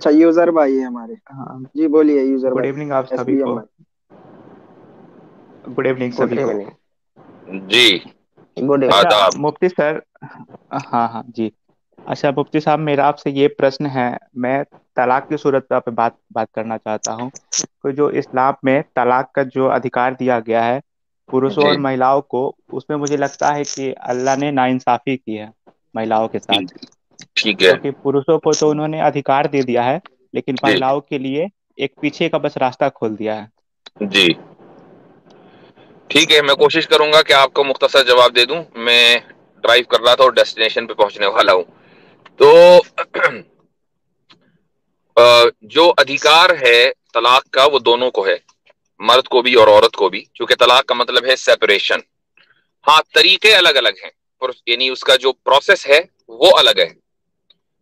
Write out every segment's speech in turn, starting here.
अच्छा, यूजर भाई है हमारे। हाँ। जी बोलिए यूजर गुड भाई। इवनिंग आप सभी एसबीएम को। भाई। गुड इवनिंग गुड सभी को। इवनिंग। जी। Good evening. अच्छा आदाब। मुफ्ती सर। हाँ हाँ जी। अच्छा मुफ्ती साहब, मेरा आपसे ये प्रश्न है। मैं तलाक की सूरत पे बात बात करना चाहता हूँ। तो जो इस्लाम में तलाक का जो अधिकार दिया गया है पुरुषों जी। और महिलाओं को, उसमें मुझे लगता है कि अल्लाह ने नाइंसाफी की है महिलाओं के साथ। ठीक। ठीक है। क्योंकि पुरुषों को तो उन्होंने अधिकार दे दिया है, लेकिन जी। महिलाओं के लिए एक पीछे का बस रास्ता खोल दिया है। जी। ठीक है, मैं कोशिश करूंगा कि आपको मुख्तसर जवाब दे दूं। मैं ड्राइव कर रहा था और डेस्टिनेशन पे पहुंचने वाला हूं। तो जो अधिकार है तलाक का वो दोनों को है, मर्द को भी और औरत को भी, क्योंकि तलाक का मतलब है सेपरेशन। हाँ, तरीके अलग अलग हैं, यानी उसका जो प्रोसेस है वो अलग है।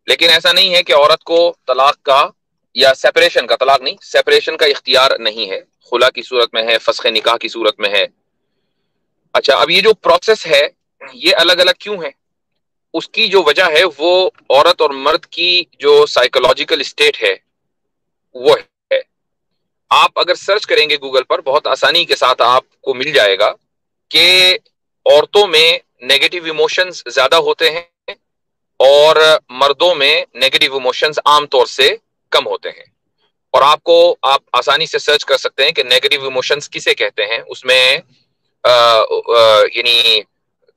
लेकिन ऐसा नहीं है कि औरत को तलाक का या सेपरेशन का, तलाक नहीं, सेपरेशन का इख्तियार नहीं है। खुला की सूरत में है, फस्खे निकाह की सूरत में है। अच्छा, अब ये जो प्रोसेस है ये अलग अलग क्यों है? उसकी जो वजह है वो औरत और मर्द की जो साइकोलॉजिकल स्टेट है वो है। आप अगर सर्च करेंगे गूगल पर बहुत आसानी के साथ आपको मिल जाएगा कि औरतों में नेगेटिव इमोशंस ज्यादा होते हैं और मर्दों में नेगेटिव इमोशंस आमतौर से कम होते हैं। और आप आसानी से सर्च कर सकते हैं कि नेगेटिव इमोशंस किसे कहते हैं। उसमें यानी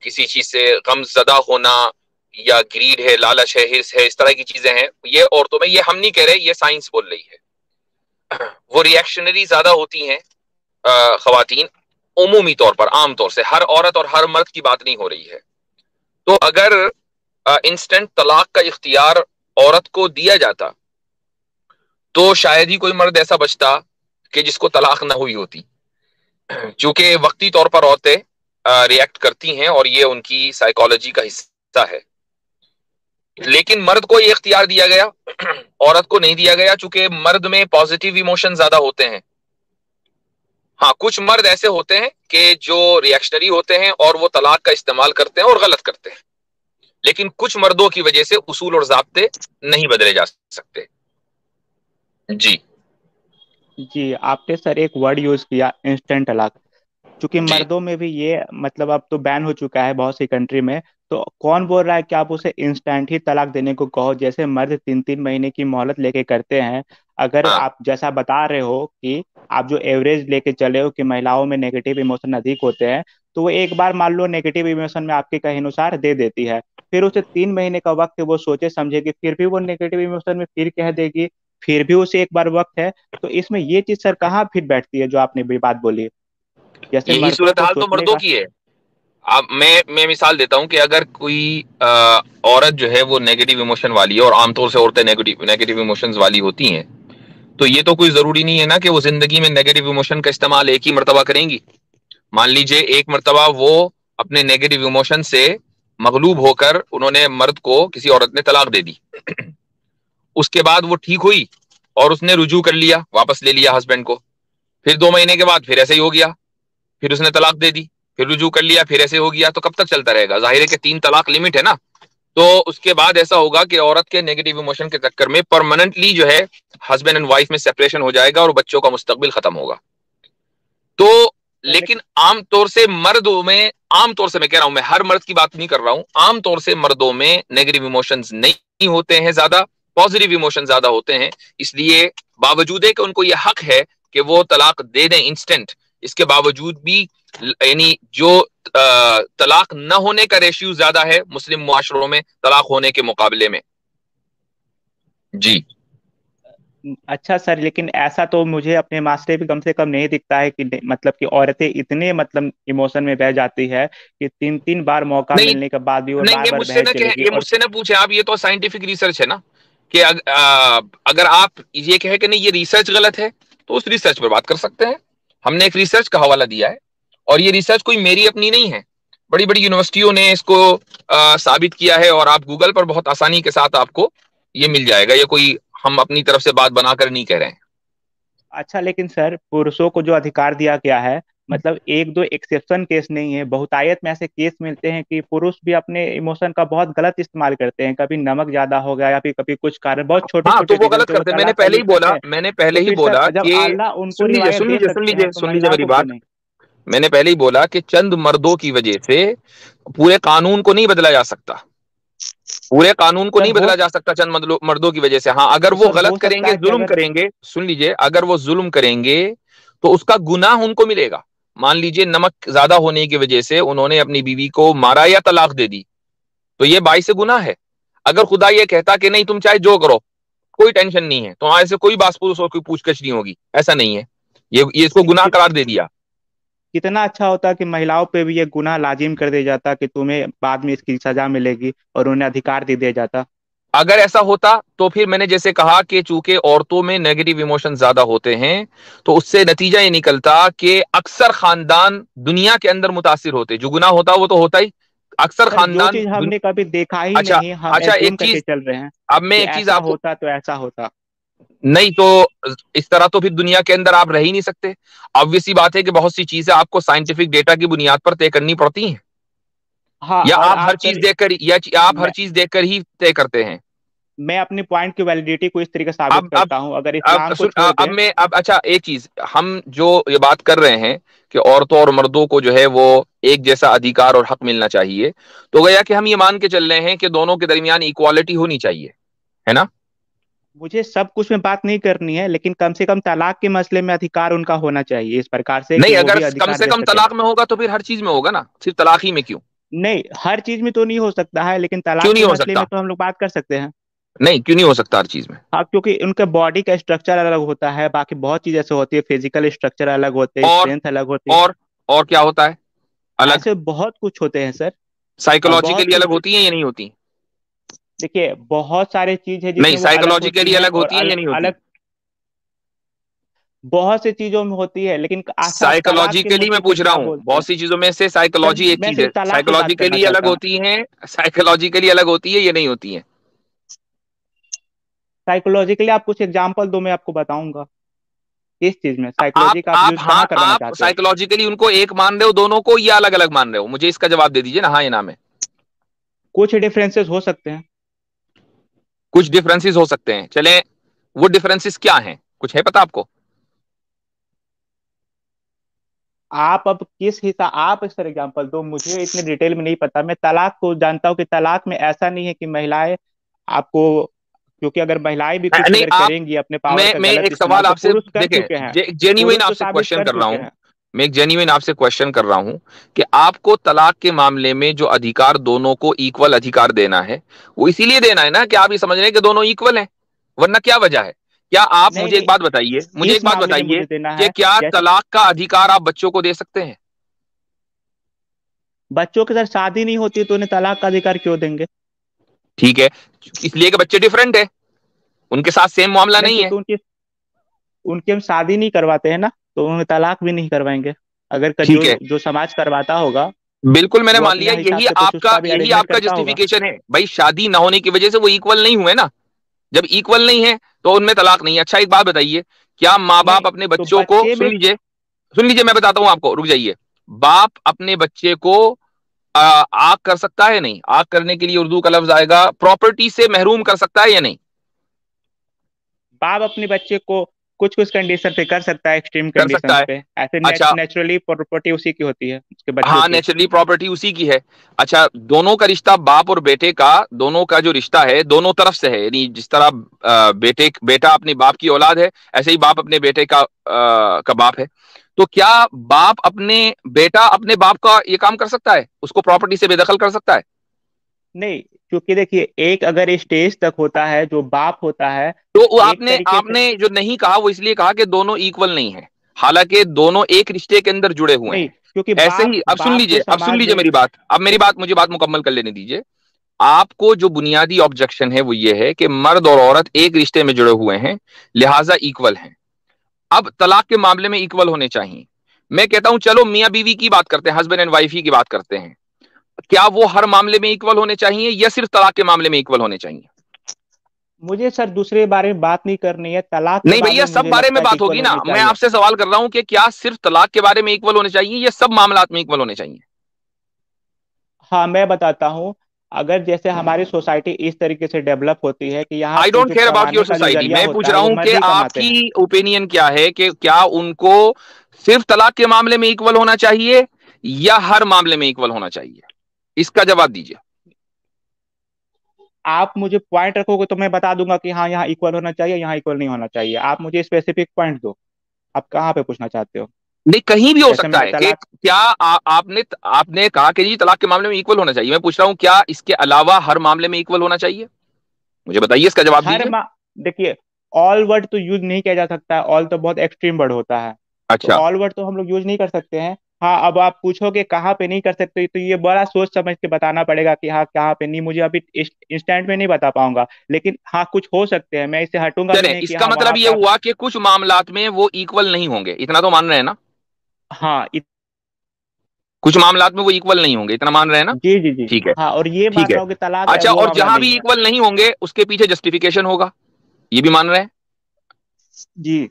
किसी चीज से गमजदा होना, या ग्रीड है, लालच है, हिर्स है, इस तरह की चीजें हैं ये औरतों में। ये हम नहीं कह रहे, ये साइंस बोल रही है। वो रिएक्शनरी ज्यादा होती हैं खवातीन, उमूमी तौर पर, आमतौर से। हर औरत और हर मर्द की बात नहीं हो रही है। तो अगर इंस्टेंट तलाक का इख्तियार औरत को दिया जाता तो शायद ही कोई मर्द ऐसा बचता कि जिसको तलाक ना हुई होती। क्योंकि वक्ती तौर पर औरतें रिएक्ट करती हैं और ये उनकी साइकोलॉजी का हिस्सा है। लेकिन मर्द को ये इख्तियार दिया गया, औरत को नहीं दिया गया, चूंकि मर्द में पॉजिटिव इमोशन ज्यादा होते हैं। हाँ, कुछ मर्द ऐसे होते हैं कि जो रिएक्शनरी होते हैं और वो तलाक का इस्तेमाल करते हैं और गलत करते हैं। लेकिन कुछ मर्दों की वजह से उसूल और ज़ाब्ते नहीं बदले जा सकते। जी। जी, आपने सर एक वर्ड यूज किया, इंस्टेंट तलाक। क्योंकि जी। मर्दों में भी ये मतलब अब तो बैन हो चुका है बहुत सी कंट्री में। तो कौन बोल रहा है कि आप उसे इंस्टेंट ही तलाक देने को कहो? जैसे मर्द 3-3 महीने की मोहलत लेके करते हैं। अगर हाँ। आप जैसा बता रहे हो कि आप जो एवरेज लेके चले हो कि महिलाओं में नेगेटिव इमोशन अधिक होते हैं, तो वो एक बार मान लो नेगेटिव इमोशन में आपके कहे अनुसार दे देती है। फिर उसे 3 महीने का वक्त है, वो सोचे समझेगी, फिर भी वो नेगेटिव इमोशन में फिर कह देगी। फिर भी उसे एक बार वक्त है। तो इसमें ये चीज सर कहाँ फिर बैठती है जो आपने भी बात बोली? जैसे यही मर्दों सूरत को हाल तो सोचने मर्दों का। की है। अब मैं मिसाल देता हूं कि अगर कोई औरत जो है वो नेगेटिव इमोशन वाली है, और आमतौर से औरतें नेगेटिव नेगेटिव इमोशंस वाली होती हैं, तो ये तो कोई जरूरी नहीं है ना कि वो जिंदगी में नेगेटिव इमोशन का इस्तेमाल एक ही मर्तबा करेंगी। मान लीजिए एक मर्तबा वो अपने नेगेटिव इमोशन से मगलूब होकर उन्होंने मर्द को, किसी औरत ने तलाक दे दी। उसके बाद वो ठीक हुई और उसने रुजू कर लिया, वापस ले लिया हस्बैंड को। फिर 2 महीने के बाद फिर ऐसे ही हो गया, फिर उसने तलाक दे दी, फिर रुजू कर लिया, फिर ऐसे हो गया। तो कब तक चलता रहेगा? जाहिर है कि 3 तलाक लिमिट है ना। तो उसके बाद ऐसा होगा कि औरत के नेगेटिव इमोशन के चक्कर में परमानेंटली जो है हस्बैंड एंड वाइफ में सेपरेशन हो जाएगा और बच्चों का मुस्तकबिल खत्म होगा। तो सर लेकिन आमतौर से मर्दों में, आमतौर से मैं कह रहा हूं, मैं हर मर्द की बात नहीं कर रहा हूं, आमतौर से मर्दों में नेगेटिव इमोशंस नहीं होते हैं ज्यादा, पॉजिटिव इमोशन ज्यादा होते हैं। इसलिए बावजूद है कि उनको यह हक है कि वो तलाक दे दें इंस्टेंट, इसके बावजूद भी यानी जो तलाक न होने का रेशियो ज्यादा है मुस्लिम मुआशरों में तलाक होने के मुकाबले में। जी। अच्छा सर, लेकिन ऐसा तो मुझे अपने मास्टर भी कम से कम नहीं दिखता है कि मतलब कि औरतें इतने मतलब इमोशन में बह जाती है कि 3-3 बार मौका नहीं, मिलने के बाद भी वो नहीं, बार बार बह चलेगी। ये और मुझसे ना पूछे आप, ये तो साइंटिफिक रिसर्च है ना। कि अगर आप ये कहे कि नहीं ये रिसर्च गलत है, तो उस रिसर्च पर बात कर सकते हैं। हमने एक रिसर्च का हवाला दिया है, और ये रिसर्च कोई मेरी अपनी नहीं है, बड़ी बड़ी यूनिवर्सिटियों ने इसको साबित किया है। और आप गूगल पर बहुत आसानी के साथ आपको ये मिल जाएगा। ये कोई हम अपनी तरफ से बात बनाकर नहीं कह रहे हैं। अच्छा, लेकिन सर पुरुषों को जो अधिकार दिया गया है मतलब एक दो एक्सेप्शन केस नहीं है, बहुतायत में ऐसे केस मिलते हैं कि पुरुष भी अपने इमोशन का बहुत गलत इस्तेमाल करते हैं। कभी नमक ज्यादा हो गया या फिर कभी कुछ कारण, बहुत छोटे हाँ, तो छोटे वो रीजन गलत से वो करते हैं। मैंने तलाक का पहले ही यूज करते बोला, हैं। मैंने पहले तो ही फिर सर बोला जब कि अल्लाह उनको सुन लीजिए, रिवायत सुन दे लीजिए, सुन सकते हैं लीजिए, तो सुन लीजिए महिलाओं मेरी को क्यों बात। नहीं? मैंने पहले ही बोला कि चंद मर्दों की वजह से पूरे कानून को नहीं बदला जा सकता। पूरे कानून को सर नहीं हो बदला जा सकता चंद मर्दों की वजह से। हाँ, अगर तो वो सर हो गलत सकता करेंगे, है कि जुल्म अगर करेंगे, सुन लीजिए, अगर वो जुल्म करेंगे तो उसका गुनाह उनको मिलेगा। मान लीजिए नमक ज्यादा होने की वजह से उन्होंने अपनी बीवी को मारा या तलाक दे दी, तो ये बाइस गुनाह है। अगर खुदा ये कहता कि नहीं तुम चाहे जो करो, कोई टेंशन नहीं है, तुम्हारे से कोई बास पुरुष और कोई पूछगछ नहीं होगी, ऐसा नहीं है। ये इसको गुनाह कि, करार दे दिया। कितना अच्छा होता कि महिलाओं पे भी ये गुनाह लाजिम कर दिया जाता कि तुम्हें बाद में इसकी सजा मिलेगी और उन्हें अधिकार दे दिया जाता। अगर ऐसा होता तो फिर मैंने जैसे कहा कि चूंकि औरतों में नेगेटिव इमोशन ज्यादा होते हैं, तो उससे नतीजा ये निकलता कि अक्सर खानदान दुनिया के अंदर मुतासिर होते। जो गुनाह होता वो तो होता ही, अक्सर सर जो खानदान चीज हमने कभी देखा ही अच्छा, नहीं, हम अच्छा, एज्यूम एक करके चीज, चल रहे हैं अब मैं कि एक चीज ऐसा आपको, होता तो ऐसा होता। नहीं तो इस तरह तो फिर दुनिया के अंदर आप रह ही नहीं सकते। ऑब्वियस सी बात है कि बहुत सी चीजें आपको साइंटिफिक डेटा की बुनियाद पर तय करनी पड़ती हैं, हाँ या और आप हर आप चीज सर, देखकर, या आप हर मैं चीज देखकर ही तय करते हैं। मैं अपने पॉइंट की वैलिडिटी को इस तरीके से साबित अब अब करता हूँ, अगर अब इस्लाम को सुन, छोड़ अब दें। मैं, अब अच्छा एक चीज, हम जो ये बात कर रहे हैं कि औरतों और मर्दों को जो है वो एक जैसा अधिकार और हक मिलना चाहिए, तो गया कि हम ये मान के चल रहे हैं कि दोनों के दरमियान इक्वालिटी होनी चाहिए, है ना? मुझे सब कुछ में बात नहीं करनी है, लेकिन कम से कम तलाक के मसले में अधिकार उनका होना चाहिए इस प्रकार से कि नहीं, वो अगर भी कम अधिकार से दे कम सके। तलाक में होगा तो फिर हर चीज में होगा ना, सिर्फ तलाक ही में क्यों? नहीं, हर चीज में तो नहीं हो सकता है, लेकिन क्यों तलाक नहीं के हो मसले सकता? में तो हम लोग बात कर सकते हैं। नहीं, क्यों नहीं हो सकता हर चीज में? हाँ, क्योंकि उनके बॉडी का स्ट्रक्चर अलग होता है, बाकी बहुत चीज ऐसे होती है, फिजिकल स्ट्रक्चर अलग होते हैं, और स्ट्रेंथ अलग होती है। और और क्या होता है अलग? ऐसे बहुत कुछ होते हैं सर। बहुत साइकोलॉजिकली अलग कुछ। होती है या नहीं होती? देखिए बहुत सारे चीज है नहीं, जिसमें वो अलग होती साइकोलॉजिकली हैं, अलग और होती है या नहीं होती? अलग बहुत सी चीजों में होती है, लेकिन अच्छा आप तलाक के साइकोलॉजिकली मैं मुद्दे पे पूछ रहा क्या हूँ, बोलते हैं? बहुत सी चीजों में से सर साइकोलॉजी एक मैं चीज है। सिर्फ तलाक पे बात करना साइकोलॉजिकली अलग चाहता हूँ। होती है, साइकोलॉजिकली अलग होती है, ये नहीं होती है? साइकोलॉजिकली आप कुछ एग्जांपल दो, मैं आपको बताऊंगा किस चीज में आप साइकोलॉजी का आप आप यूज हाँ, कहाँ करवाना आप चाहते हैं। साइकोलॉजिकली उनको एक मान रहे हो दोनों को, या अलग अलग मान रहे हो? मुझे इसका जवाब दे दीजिए ना, हाँ या ना में। कुछ डिफरेंसेस हो सकते हैं। कुछ डिफरेंसेस हो सकते हैं, चलें, वो डिफरेंसेस क्या हैं, कुछ है पता आपको? आप अब किस हिसाब, आप सर एग्जांपल दो, मुझे इतने डिटेल में नहीं पता। मैं तलाक को जानता हूँ कि तलाक में ऐसा नहीं है कि महिलाएं आपको, क्योंकि अगर महिलाएं भी कुछ नहीं, अगर आप, करेंगी अपने पावर का मैं गलत एक इस्तेमाल, सवाल तो आपसे पुरुष कर देखें, चुके हैं। जेन्युइन पुरुष तो आपसे साबित क्वेश्चन कर कर रहा चुके हूं, हैं। मैं एक जेन्युइन आपसे क्वेश्चन कर रहा हूं कि आपको तलाक के मामले में जो अधिकार, दोनों को इक्वल अधिकार देना है, वो इसीलिए देना है ना कि आप ये समझ रहे हैं कि दोनों इक्वल हैं, वरना क्या वजह है? क्या आप, नहीं मुझे एक बात बताइए, नहीं, मुझे एक इस बात मामले में बताइए मुझे देना कि है। क्या जैसे तलाक का अधिकार आप बच्चों को दे सकते हैं? बच्चों के साथ शादी नहीं होती तो उन्हें तलाक का अधिकार क्यों देंगे? ठीक है, इसलिए कि बच्चे डिफरेंट है, उनके साथ सेम मामला नहीं, नहीं है। क्योंकि उनकी उनकी हम शादी नहीं करवाते हैं ना, तो उन्हें तलाक भी नहीं करवाएंगे। अगर ठीक जो है, जो समाज करवाता होगा बिल्कुल, मैंने वो मान अपने लिया, हिसाब से कुछ उसका भी यही अरेंजमेंट आपका करता होगा। जस्टिफिकेशन है भाई, शादी ना होने की वजह से वो इक्वल नहीं हुए ना। जब इक्वल नहीं है तो उनमें तलाक नहीं है। अच्छा एक बात बताइए, क्या माँ बाप नहीं अपने तो बच्चों को, बच्चे सुन में लीजिए, सुन लीजिए, मैं बताता हूं आपको, रुक जाइए, बाप अपने बच्चे को आग कर सकता है? नहीं, आग करने के लिए उर्दू का लफ्ज आएगा, प्रॉपर्टी से महरूम कर सकता है या नहीं? बाप अपने बच्चे को कुछ कुछ कंडीशन पे कर सकता है, एक्सट्रीम कर सकता कंडीशंस है। पे। ऐसे अच्छा, नेचुरली प्रॉपर्टी उसी की होती है, उसके बच्चों हाँ, की। नेचुरली प्रॉपर्टी उसी की है। अच्छा, दोनों का रिश्ता, बाप और बेटे का, दोनों का जो रिश्ता है दोनों तरफ से है, यानी जिस तरह बेटा अपने बाप की औलाद है, ऐसे ही बाप अपने बेटे का बाप है। तो क्या बेटा अपने बाप का ये काम कर सकता है, उसको प्रॉपर्टी से बेदखल कर सकता है? नहीं, क्योंकि देखिए एक अगर स्टेज तक होता है जो बाप होता है, तो वो एक आपने तरीके से। आपने जो नहीं कहा वो इसलिए कहा कि दोनों इक्वल नहीं है, हालांकि दोनों एक रिश्ते के अंदर जुड़े हुए नहीं, हैं। क्योंकि ऐसे बाप ही, बाप को अब सुन समाज लीजिए में। मेरी बात, अब मेरी बात, मुझे बात मुकम्मल कर लेने दीजिए। आपको जो बुनियादी ऑब्जेक्शन है वो ये है कि मर्द और औरत एक रिश्ते में जुड़े हुए हैं, लिहाजा इक्वल हैं। अब तलाक के मामले में इक्वल होने चाहिए। मैं कहता हूं चलो मियां बीवी की बात करते हैं, हस्बैंड एंड वाइफ ही की बात करते हैं, क्या वो हर मामले में इक्वल होने चाहिए या सिर्फ तलाक के मामले में इक्वल होने चाहिए? मुझे सर दूसरे बारे में बात नहीं करनी है, तलाक के नहीं बारे भैया, में सब मुझे बारे लगता में है कि बात इक्वल होगी ना। होनी मैं चाहिए। आपसे सवाल कर रहा हूं कि क्या सिर्फ तलाक के बारे में इक्वल होने चाहिए या सब मामलात में इक्वल होने चाहिए? हाँ मैं बताता हूँ। अगर जैसे हमारी सोसाइटी इस तरीके से डेवलप होती है कि यहाँ आई पे डोंट जो केयर अबाउट योर कमाने का जो सोसाइटी, जरिया मैं पूछ होता है रहा वो हूं कि मर्द ही कमाते हैं। आपकी ओपिनियन क्या है कि क्या उनको सिर्फ तलाक के मामले में इक्वल होना चाहिए या हर मामले में इक्वल होना चाहिए? इसका जवाब दीजिए। आप मुझे पॉइंट रखोगे तो मैं बता दूंगा कि हाँ यहाँ इक्वल होना चाहिए, यहाँ इक्वल नहीं होना चाहिए। आप मुझे स्पेसिफिक पॉइंट दो, आप कहाँ पे पूछना चाहते हो। नहीं, कहीं भी हो जैसे सकता मैं है कि तलाक, क्या आपने आपने कहा कि जी तलाक के मामले में इक्वल होना चाहिए। मैं पूछ रहा हूं क्या इसके अलावा हर मामले में इक्वल होना चाहिए? मुझे बताइए, इसका जवाब हर दीजिए। मा देखिए, ऑल वर्ड तो यूज नहीं किया जा सकता है, ऑल तो बहुत एक्सट्रीम वर्ड होता है। तो अच्छा, ऑल वर्ड तो हम लोग यूज नहीं कर सकते हैं। हाँ, अब आप पूछोगे कहाँ पे नहीं कर सकते, तो ये बड़ा सोच समझ के बताना पड़ेगा कि हाँ कहाँ पे नहीं, मुझे अभी इंस्टेंट में नहीं बता पाऊंगा। लेकिन हाँ कुछ हो सकते हैं, मैं इससे हटूंगा भी चले, नहीं कि इसका हाँ वहां मतलब ये पे आप। हुआ कि कुछ मामलात में वो इक्वल नहीं होंगे, इतना तो मान रहे हैं ना? हाँ कुछ मामलात में वो इक्वल नहीं होंगे, इतना मान रहे हैं ना? जी जी जी। ठीक है। हाँ, और ये ठीक मान है। रहा हूँ कि तलाक है अच्छा, वो और मामला जहां नहीं भी है। इक्वल नहीं होंगे उसके पीछे जस्टिफिकेशन होगा, ये भी मान रहे हैं? जी।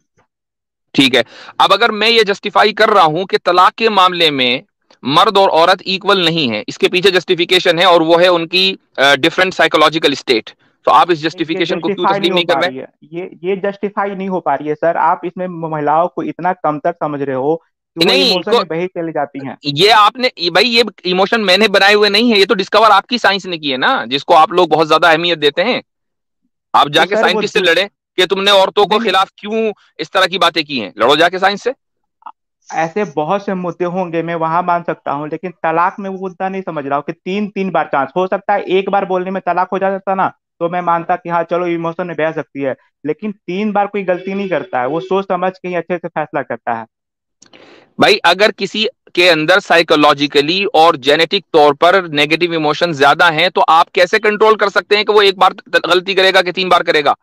ठीक है। अब अगर मैं ये जस्टिफाई कर रहा हूं कि तलाक के मामले में मर्द और औरत इक्वल नहीं है, इसके पीछे जस्टिफिकेशन है और वो है उनकी डिफरेंट साइकोलॉजिकल स्टेट, तो आप इस ये जस्टिफिकेशन को क्यों जस्टिफाई नहीं तस्लीम हो नहीं कर पा रहे? रही है, ये जस्टिफाई नहीं हो पा रही है सर। आप इसमें महिलाओं को इतना कम तक समझ रहे हो कि वो नहीं इमोशन में बही चली जाती हैं। ये आपने भाई, ये इमोशन मैंने बनाए हुए नहीं है, ये तो डिस्कवर आपकी साइंस ने की है ना, जिसको आप लोग बहुत ज्यादा अहमियत देते हैं। आप तो जाके सर वो साइंटिस्ट से लड़े कि तुमने औरतों को नहीं नहीं, खिलाफ क्यों इस तरह की बातें की हैं, लड़ो जाके साइंस से। ऐसे बहुत से मुद्दे होंगे, मैं वहां मान सकता हूँ, लेकिन तलाक में वो मुद्दा नहीं समझ रहा हूँ कि तीन तीन बार चांस हो सकता है। एक बार बोलने में तलाक हो जाता ना, तो मैं मानता कि हाँ चलो इमोशन में बह सकती है। लेकिन तीन बार कोई गलती नहीं करता है, वो सोच समझ के ही अच्छे से फैसला करता है। भाई अगर किसी के अंदर साइकोलॉजिकली और जेनेटिक तौर पर नेगेटिव इमोशन ज्यादा हैं तो आप कैसे कंट्रोल कर सकते हैं कि वो एक बार गलती करेगा कि तीन बार करेगा?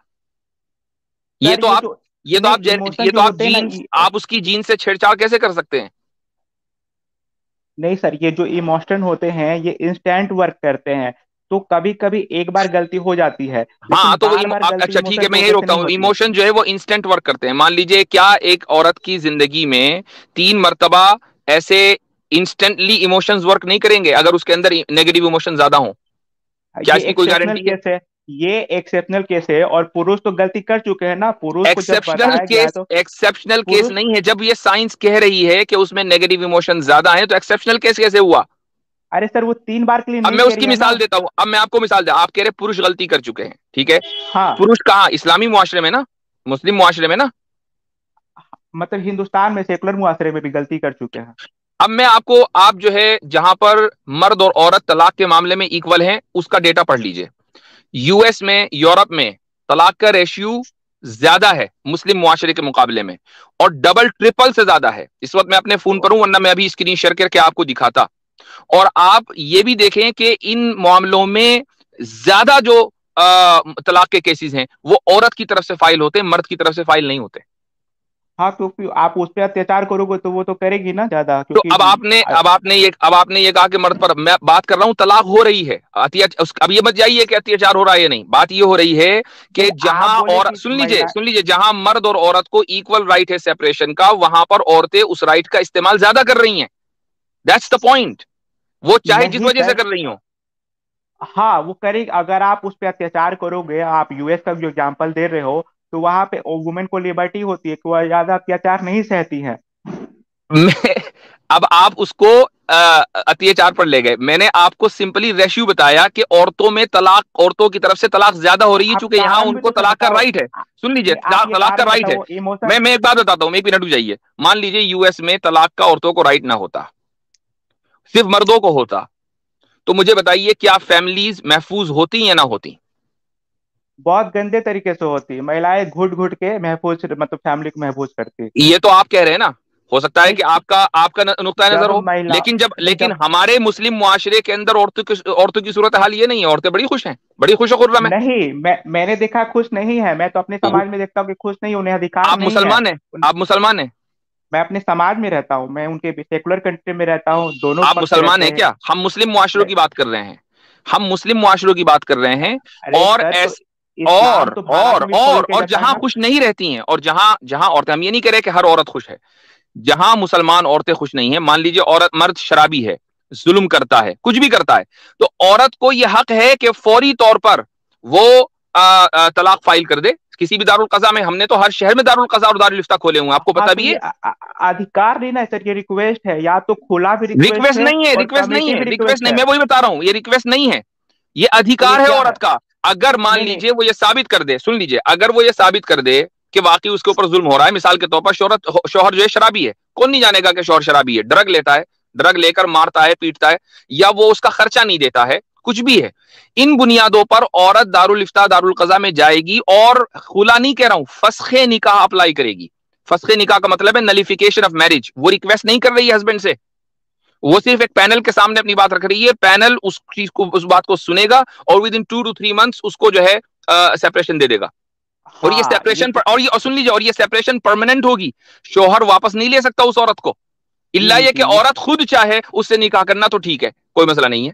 ये सर तो ये आप जो ये तो नहीं, आप ये इमोशन तो जो आप होते हैं ना जीन्स, आप उसकी जीन से छेड़छाड़ कैसे कर सकते हैं? नहीं सर, ये जो इमोशन होते हैं ये इंस्टेंट वर्क करते हैं। तो कभी कभी एक बार गलती हो जाती है, हाँ लेकिन तो वो बार बार गलती अच्छा ठीक है, इमोशन की मैं यही वजह से रोकता नहीं हूँ। होती है। इमोशन जो है वो इंस्टेंट वर्क करते हैं। मान लीजिए क्या एक औरत की जिंदगी में तीन मर्तबा ऐसे इंस्टेंटली इमोशंस वर्क नहीं करेंगे अगर उसके अंदर नेगेटिव इमोशन ज्यादा हो? क्या ये इसकी कोई एक्सेप्शनल गारंटी है? केस है। ये एक्सेप्शनल केस है, और पुरुष तो गलती कर चुके हैं ना, पुरुष को जब एक्सेप्शनल बताया गया है केस, तो एक्सेप्शनल केस पुरुष। नहीं है। जब ये साइंस कह रही है कि उसमें नेगेटिव इमोशन ज्यादा है तो एक्सेप्शनल केस कैसे हुआ? अरे सर वो तीन बार के लिए अब नहीं मैं कह रही उसकी है ना। मिसाल देता हूं, अब मैं आपको मिसाल दे, आप कह रहे पुरुष गलती कर चुके हैं, ठीक है। हाँ, पुरुष कहाँ? इस्लामी मुआशरे में ना, मुस्लिम मुआशरे में ना। मतलब हिंदुस्तान में सेकुलर मुआशरे में भी गलती कर चुके हैं। अब मैं आपको, आप जो है जहां पर मर्द और औरत तलाक के मामले में इक्वल हैं उसका डेटा पढ़ लीजिए। यूएस में, यूरोप में तलाक का रेशियो ज्यादा है मुस्लिम मुआशरे के मुकाबले में, और डबल ट्रिपल से ज्यादा है। इस वक्त मैं अपने फोन पर हूं, वरना मैं अभी स्क्रीन शेयर करके आपको दिखाता। और आप ये भी देखें कि इन मामलों में ज्यादा जो तलाक के केसेस हैं वो औरत की तरफ से फाइल होते हैं, मर्द की तरफ से फाइल नहीं होते। हाँ, क्योंकि आप उस पर अत्याचार करोगे तो वो तो करेगी ना ज्यादा, तो क्योंकि अब आपने ये कहा कि मर्द पर, मैं बात कर रहा हूं तलाक हो रही है, अब ये मत जाइए कि अत्याचार हो रहा है या नहीं। बात ये हो रही है कि नहीं, आप जहां, बोले और कि महिला। सुन लीजिए, जहां मर्द और औरत को इक्वल राइट है सेपरेशन का, वहां पर औरतें उस राइट का इस्तेमाल ज्यादा कर रही हैं। That's the point. वो चाहे जिस नहीं वजह से सर, कर रही हो। हाँ वो करेगी। अगर आप उस पर अत्याचार करोगे, आप यूएस का जो एग्जांपल दे रहे हो, तो वहां पे वुमेन को लिबर्टी होती है कि वह ज्यादा अत्याचार नहीं सहती है। मैं अब आप उसको अत्याचार पर ले गए। मैंने आपको सिंपली रेशियो बताया कि औरतों में तलाक, औरतों की तरफ से तलाक ज्यादा हो रही है आप चूंकि यहां कारण भी उनको तो तलाक का बताओ। राइट है। सुन लीजिए, नहीं, आप ये तलाक का कारण राइट है। बताओ, इमोशन। मैं एक बात बताता हूं, एक मिनट रुक जाइए। मान लीजिए यूएस में तलाक का औरतों को राइट ना होता, सिर्फ मर्दों को होता, तो मुझे बताइए क्या फैमिलीज महफूज होती या ना होती? बहुत गंदे तरीके से होती है, महिलाएं घुट घुट के महफूज, मतलब फैमिली को महफूज करती। ये तो आप कह रहे हैं ना, हो सकता है नहीं, कि आपका आपका नुक्ता नजर जब हो। महिला नहीं लेकिन जब हमारे मुस्लिम मुआशरे के अंदर औरतों की सूरत हाल ये नहीं है। औरतें बड़ी खुश हैं, बड़ी खुश खुर्रम है। नहीं, मैंने देखा खुश नहीं है। मैं तो अपने समाज में देखता हूँ कि खुश नहीं, उन्हें अधिकार आप नहीं है। मुसलमान हैं? आप मुसलमान हैं? मैं अपने समाज में रहता हूँ, मैं उनके सेकुलर कंट्री में रहता हूँ, दोनों आप पक्ष मुसलमान रहते हैं हैं। क्या? हम मुस्लिम मुआशरों मैं- की बात कर रहे हैं, हम मुस्लिम मुआशरों की बात कर रहे हैं। अरे और सर, तो ऐस इस्लाम तो भारत में भी खोल के और जाता है जहां ना। खुश नहीं रहती हैं, और जहां जहां औरतें, हम ये नहीं कह रहे कि हर औरत खुश है, जहां मुसलमान औरतें खुश नहीं है, मान लीजिए औरत, मर्द शराबी है, जुल्म करता है, कुछ भी करता है, तो औरत को यह हक है कि फौरी तौर पर वो तलाक फाइल कर दे किसी भी दारुल कज़ा में। हमने तो हर शहर में दारुल कज़ा और दारुल इफ्ता खोले हुए हैं, आपको हाँ पता तो भी ये है। अधिकार नहीं ना सर, ये रिक्वेस्ट है, या तो खुला भी रिक्वेस्ट रिक्वेस्ट है नहीं है, और रिक्वेस्ट नहीं कमेटी है, भी रिक्वेस्ट रिक्वेस्ट नहीं, है। मैं वही बता रहा हूं, ये रिक्वेस्ट नहीं है, ये तो ये अधिकार है क्या औरत का। अगर मान नहीं नहीं लीजिए वो ये साबित कर दे, सुन लीजिए, अगर वो ये साबित कर दे कि वाकई उसके ऊपर जुल्म हो रहा है, मिसाल के तौर पर शौहर जो है शराबी है, कौन नहीं जानेगा कि शौहर शराबी है, ड्रग लेता है, ड्रग लेकर मारता है, पीटता है, या वो उसका खर्चा नहीं देता है, कुछ भी है, इन बुनियादों पर औरत दारुल इफ्ता दारुल कज़ा में जाएगी और खुला नहीं कह रहा हूं, फस्खे निकाह अप्लाई करेगी। फस्खे निकाह का मतलब है नलिफिकेशन ऑफ मैरिज। वो रिक्वेस्ट नहीं कर रही है हस्बैंड से, वो सिर्फ एक पैनल के सामने अपनी बात रख रही है, पैनल उस चीज को, उस बात को सुनेगा और विद इन 2 to 3 months उसको जो है सेपरेशन दे देगा। और ये हाँ सेपरेशन और ये, और सुन लीजिए, और ये सेपरेशन परमानेंट होगी, शौहर वापस नहीं ले सकता उस औरत को, इल्ला ये कि जी औरत खुद चाहे उससे निकाह करना, तो ठीक है, कोई मसला नहीं है।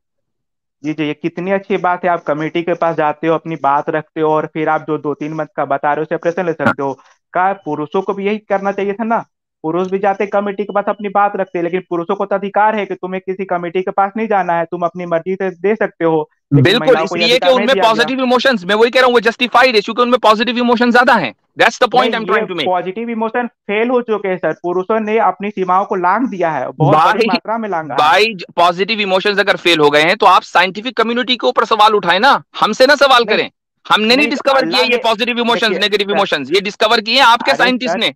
जी जी, ये कितनी अच्छी बात है, आप कमेटी के पास जाते हो, अपनी बात रखते हो, और फिर आप जो 2-3 मंथ का बता रहे हो सेपरेशन ले सकते हो। का पुरुषों को भी यही करना चाहिए था ना, पुरुष भी जाते कमेटी के पास अपनी बात रखते हैं, लेकिन पुरुषों को तो अधिकार है कि तुम्हें किसी कमेटी के पास नहीं जाना है, तुम अपनी मर्जी से दे सकते हो, लेकिन बिल्कुल, महिलाओं को यह इसलिए कि अधिकार नहीं उनमें दिया गया। पॉजिटिव इमोशंस, मैं वही कह रहा हूं, वो जस्टिफाइड है क्योंकि उनमें पॉजिटिव इमोशंस ज्यादा हैं। That's the point I am नहीं, ये trying to make. Positive emotion fail हो चुके हैं सर, पुरुषों ने अपनी सीमाओं को लांघ दिया है, बहुत बड़ी बाई मात्रा में लांघा है। बाई पॉजिटिव इमोशंस अगर फेल हो गए हैं तो आप साइंटिफिक कम्युनिटी के ऊपर सवाल उठाए ना, हमसे ना सवाल नहीं करें। हमने नहीं नहीं, तो डिस्कवर किए अल्लाह ये ने, पॉजिटिव इमोशंस, देखिए नेगेटिव सर, इमोशंस, ये डिस्कवर किए हैं आपके अरे साइंटिस्ट सर, ने।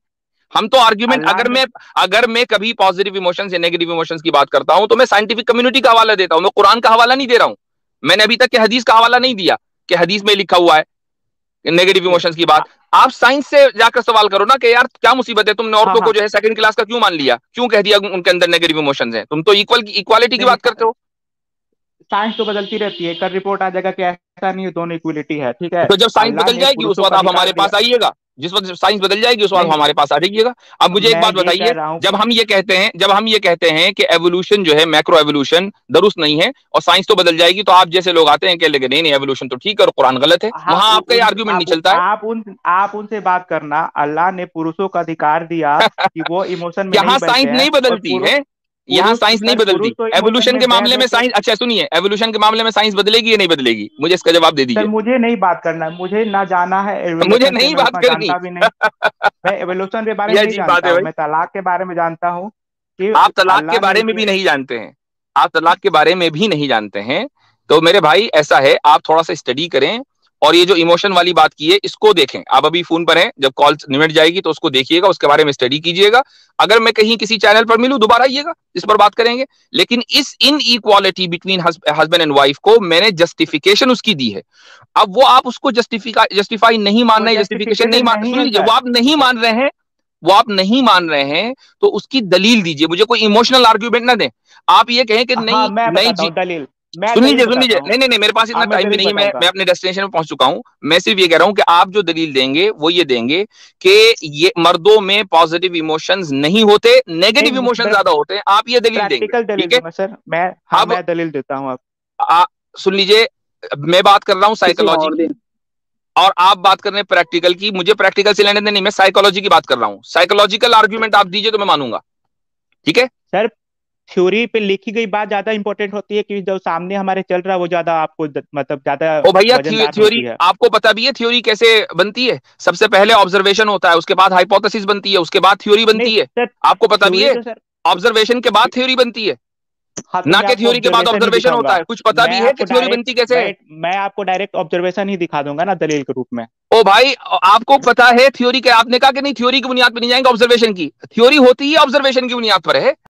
हम तो आर्ग्यूमेंट, अल्लाह ने, अगर मैं कभी पॉजिटिव इमोशंस या नेगेटिव इमोशंस की बात करता हूं तो मैं साइंटिफिक कम्युनिटी का हवाला देता हूं, मैं कुरान का हवाला नहीं दे रहा हूं। मैंने अभी तक के हदीस का हवाला नहीं दिया कि हदीस में लिखा हुआ है नेगेटिव देखिए, इमोशंस की बात। आप साइंस से जाकर सवाल करो ना कि यार क्या मुसीबत है, तुमने हाँ औरतों को हाँ, जो है सेकंड क्लास का क्यों मान लिया, क्यों कह दिया उनके अंदर नेगेटिव इमोशंस हैं, तुम तो इक्वालिटी की नहीं बात करते हो। साइंस तो बदलती रहती है, कल रिपोर्ट आ जाएगा कि ऐसा नहीं है, दोनों इक्वलिटी है, ठीक है। तो जब साइंस अल्लाह बदल ने जाएगी उस पुरुषों वक्त को आप हमारे अधिकार पास दिया। आइएगा, जिस वक्त साइंस बदल जाएगी उस वक्त नहीं, हमारे पास आ जाइएगा। अब मुझे एक मैं बात ये कह बताइए, रहा हूँ, जब हम ये कहते हैं कि एवोल्यूशन जो है मैक्रो एवोल्यूशन दुरुस्त नहीं है और साइंस तो बदल जाएगी, तो आप जैसे लोग आते हैं कह लेंगे नहीं नहीं एवोल्यूशन तो ठीक है और कुरान गलत है, हाँ वहां आपका ये आर्ग्यूमेंट नहीं चलता है। आप उनसे बात करना, अल्लाह ने पुरुषों को अधिकार दिया कि वो इमोशन में नहीं यहाँ बहते साइंस हैं, नहीं और बदलती पुरुष है, यहाँ पुरुष साइंस नहीं सर पुरुष बदलती। तो इमोशन एवोल्यूशन में के बह मामले बह में के। साइंस, अच्छा सुनिए, एवोल्यूशन के मामले में साइंस बदलेगी या नहीं बदलेगी, मुझे इसका जवाब दे सर दीजिए। मुझे नहीं बात करना है, मुझे ना जाना है मुझे एवोल्यूशन पे, नहीं मैं बात उतना करनी। जानता भी नहीं। मैं एवोल्यूशन के बारे ये में नहीं अजीब बात जानता है हूँ, भाई, मैं तलाक के बारे में जानता हूँ कि आप तलाक के अल्लाह ने बारे में भी नहीं जानते हैं, आप तलाक के बारे में भी नहीं जानते हैं। तो मेरे भाई ऐसा है, आप थोड़ा सा स्टडी करें और ये जो इमोशन वाली बात की है इसको देखें। आप अभी फोन पर हैं, जब कॉल निमट जाएगी तो उसको देखिएगा, उसके बारे में स्टडी कीजिएगा। अगर मैं कहीं किसी चैनल पर मिलूं दोबारा आइएगा, इस पर बात करेंगे। लेकिन इस inequality between husband and wife को मैंने जस्टिफिकेशन उसकी दी है। अब वो आप उसको जस्टिफाई नहीं मान वो रहे, जस्टिफिकेशन नहीं जस्टिफिकेशन मान, नहीं सुन है लीजिए, सर। वो आप नहीं मान रहे हैं, वो आप नहीं मान रहे हैं तो उसकी दलील दीजिए, मुझे कोई इमोशनल आर्ग्यूमेंट ना दें। आप ये कहें कि हाँ नहीं मैं नहीं बताता जी, हूँ दलील, मैं सुन दलील लीजिए बताता हूँ। नहीं नहीं नहीं, मेरे पास इतना हाँ मैं टाइम भी दलील नहीं है, बताऊंगा। मैं अपने डेस्टिनेशन में पहुंच चुका हूं। मैं सिर्फ ये कह रहा हूं कि आप जो दलील देंगे वो ये देंगे कि ये मर्दों में पॉजिटिव इमोशंस नहीं होते, नेगेटिव नहीं इमोशंस मैं ज्यादा होते हैं, आप ये दलील देंगे, प्रैक्टिकल दलील ठीक है। दूंगा सर, मैं, हाँ अब मैं दलील देता हूँ। अब आ, सुन लीजिए, मैं बात कर रहा हूं किसी साइकोलॉजी और की दिन। और आप बात कर रहे हैं प्रैक्टिकल की। मुझे प्रैक्टिकल से लेने देने नहीं, मैं साइकोलॉजी की बात कर रहा हूं। साइकोलॉजिकल आर्ग्यूमेंट आप दीजिए तो मैं मानूंगा, ठीक है। सर थ्योरी पे लिखी गई बात ज्यादा इंपॉर्टेंट होती है कि जो सामने हमारे चल रहा है वो ज्यादा आपको मतलब ज्यादा ओ भैया, वजनदार थ्योरी होती है। आपको पता भी है थ्योरी कैसे बनती है? सबसे पहले ऑब्जर्वेशन होता है, उसके बाद हाइपोथेसिस बनती है, उसके बाद थ्योरी नहीं बनती है। सर, आपको पता भी थ्योरी है? तो सर, ऑब्जर्वेशन के बाद थ्योरी बनती है, हाँ तो ना मैं कि आपको थ्योरी के बाद ऑब्जर्वेशन ही ऑब्जर्वेशन होता दिखाऊंगा। है। कुछ पता मैं भी है कि आपको थ्योरी बनती कैसे है? मैं आपको डायरेक्ट ऑब्जर्वेशन ही दिखा दूंगा ना दलील के रूप में। ओ भाई, आपको पता है थ्योरी के, आपने कहा कि नहीं थ्योरी की बुनियाद पर नहीं जाएंगे ऑब्जर्वेशन की, थ्योरी होती ही ऑब्जर्वेशन की बुनियाद पर है।